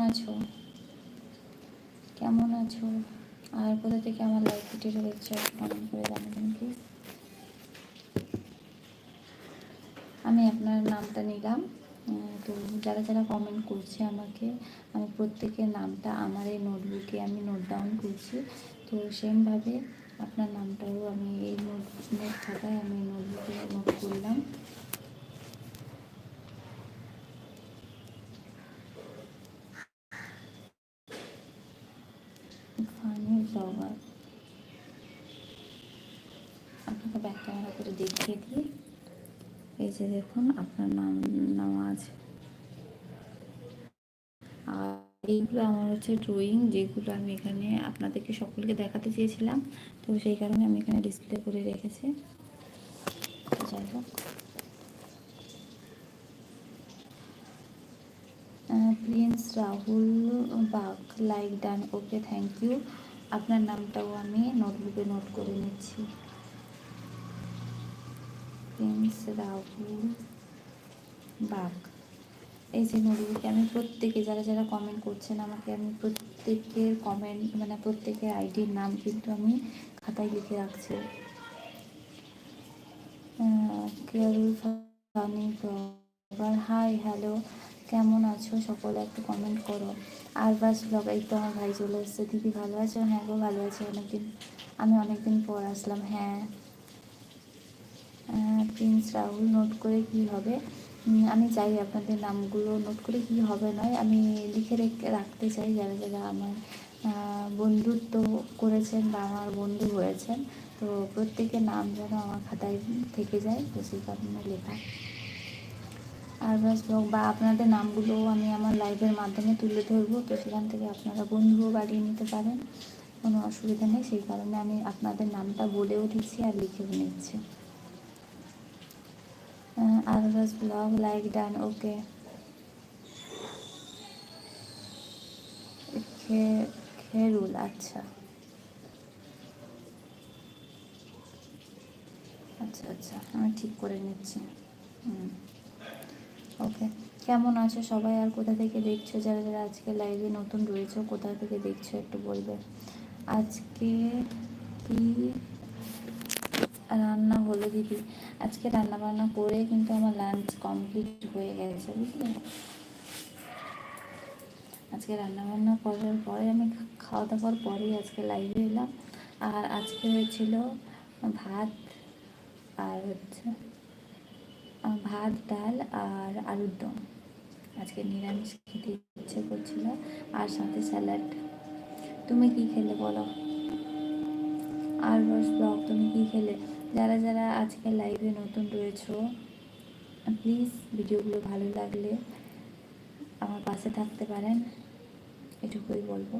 আছো? কেমন আছো? আর কোথা থেকে আমার লাইভ ভিডিওটা দেখছো কমেন্ট করে জানাবেন প্লিজ। আমি আপনার নামটা নিলাম। তো যারা যারা কমেন্ট করছে আমাকে, আমি প্রত্যেকের নামটা আমার এই নোটবুকে আমি নোট ডাউন করছি। তো সেমভাবে আপনার নামটাও আমি এই নোট খাতায় আমি নোটবুকে নোট করলাম। ফানি ব্লগার, আপনাকে ব্যাক ক্যামেরা করে দেখিয়ে দিই। এই যে দেখুন আপনার নাম নেওয়া আছে। আর এইগুলো আমার হচ্ছে ড্রয়িং, যেগুলো আমি এখানে আপনাদেরকে সকলকে দেখাতে চেয়েছিলাম, তো সেই কারণে আমি এখানে ডিসপ্লে করে রেখেছি। তো যাই হোক, Prince Rahul Bag, like done, okay thank you. আপনার নামটাও আমি নোটবুকে নোট করে নিচ্ছি। প্রিন্স রাহুল বাগ, এই যে নোটবুকে আমি প্রত্যেকে যারা যারা কমেন্ট করছেন আমাকে, আমি প্রত্যেকের কমেন্ট মানে প্রত্যেকের আইডির নাম কিন্তু আমি খাতায় লিখে রাখছি। কেয়ারুল ফানি ব্লগার, হাই হ্যালো, কেমন আছো সকলে, একটু কমেন্ট করো। আর বাস ব্লগ, এই তো আমার ভাই চলে এসছে। দিদি ভালো আছো? হ্যাঁ গো ভালো আছি, আমি অনেকদিন পর আসলাম। হ্যাঁ, প্রিন্স রাহুল, নোট করে কি হবে? আমি চাই আপনাদের নামগুলো নোট করে কি হবে নয়, আমি লিখে রাখতে চাই যারা যারা আমার বন্ধুত্ব করেছেন বা আমার বন্ধু হয়েছেন। তো প্রত্যেকের নাম যেন আমার খাতায় থেকে যায়, তো সেই কারণে লেখা। আর বাস ব্লগ বা আপনাদের নামগুলো আমি আমার লাইভের মাধ্যমে তুলে ধরবো, তো সেখান থেকে আপনারা বন্ধুও বাড়িয়ে নিতে পারেন, কোনো অসুবিধা নেই। সেই কারণে আমি আপনাদের নামটা বলেও দিচ্ছি আর লিখেও নিচ্ছি। আরবাস ব্লগ, লাইক ডান, ওকে। খেরুল, আচ্ছা আচ্ছা আচ্ছা, আমি ঠিক করে নিচ্ছি। ওকে, কেমন আছো সবাই? আর কোথা থেকে দেখছো? যারা যারা আজকে লাইভে নতুন রয়েছে, কোথা থেকে দেখছো একটু বলবে। আজকে কি রান্না হলো দিদি? আজকে রান্না বান্না করে কিন্তু আমার লাঞ্চ কমপ্লিট হয়ে গেছে, বুঝলে। আজকে রান্নাবান্না করার পরে আমি খাওয়া দাওয়ার পরেই আজকে লাইভে এলাম। আর আজকে হয়েছিল ভাত, আর হচ্ছে ভাত, ডাল আর আলুর দম। আজকে নিরামিষ খেতে ইচ্ছে করছিল, আর সাথে স্যালাড। তুমি কি খেলে বলো? আর বস ব্লগ, তুমি কি খেলে? যারা যারা আজকে লাইভে নতুন রয়েছো, প্লিজ ভিডিওগুলো ভালো লাগলে আমার পাশে থাকতে পারেন, এটুকুই বলবো।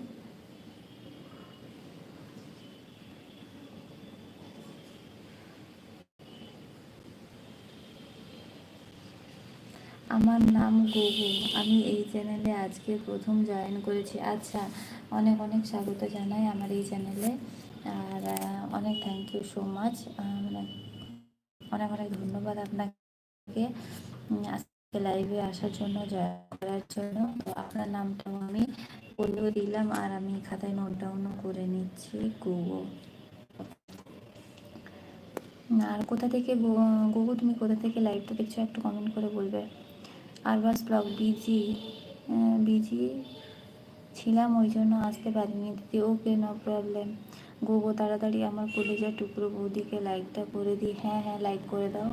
আমার নাম গুগু, আমি এই চ্যানেলে আজকে প্রথম জয়েন করেছি। আচ্ছা, অনেক অনেক স্বাগত জানাই আমার এই চ্যানেলে। আর অনেক থ্যাংক ইউ সো মাচ, মানে অনেক অনেক ধন্যবাদ আপনাকে আজকে লাইভে আসার জন্য, জয়েন করার জন্য। তো আপনার নামটাও আমি বলেও দিলাম, আর আমি খাতায় নোট ডাউনও করে নিচ্ছি, গুগু। আর কোথা থেকে গুগু, তুমি কোথা থেকে লাইভটা দেখছো একটু কমেন্ট করে বলবে। আরবাস ব্লগ, বিজি বিজি ছিলাম, ওই জন্য আসতে পারিনি দিদি। ওকে, নো প্রবলেম। গোগো, তাড়াতাড়ি আমার কলিজার টুকরো বৌদিকে লাইকটা করে দিই। হ্যাঁ হ্যাঁ, লাইক করে দাও।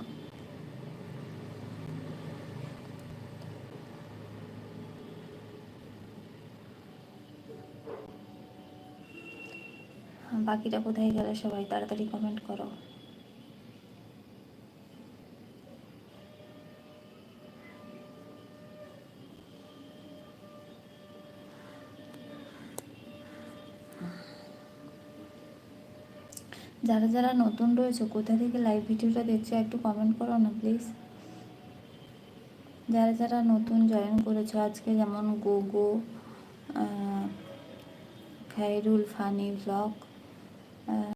বাকিটা কোথায় গেলে সবাই, তাড়াতাড়ি কমেন্ট করো। যারা যারা নতুন রয়েছে, কোথা থেকে লাইভ ভিডিওটা দেখছো একটু কমেন্ট করো না প্লিজ। যারা যারা নতুন জয়েন করেছো আজকে, যেমন গোগো, খায়রুল ফানি ব্লগ,